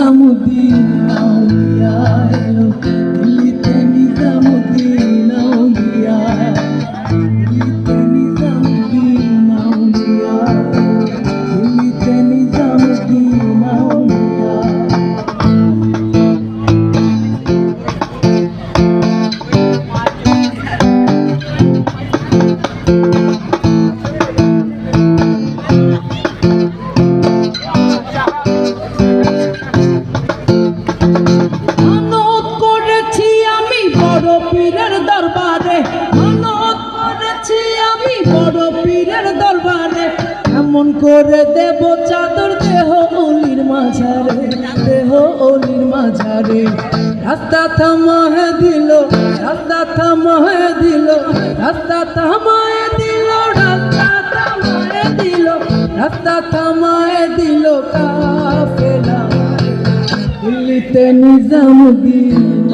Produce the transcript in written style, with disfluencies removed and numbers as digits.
নিজামুদ্দিন আউলিয়া এলো, দিল্লিতে নিজামুদ্দিন আউলিয়া, দিল্লিতে নিজামুদ্দিন আউলিয়া, দিল্লিতে নিজামুদ্দিন আউলিয়া। পীরের দরবারে মানত করেছি আমি, বড় পীরের দরবারে এমন করে দেব চাদর দেহ অলির মাঝারে, দেহ অলির মাঝারে। রাস্তা থামায়ে দিল, রাস্তা থামায়ে দিল, রাস্তা থামায়ে দিল, রাস্তা থামায়ে দিল, রাস্তা থামায়ে দিল কাফেলা। দিল্লিতে নিজামুদ্দিন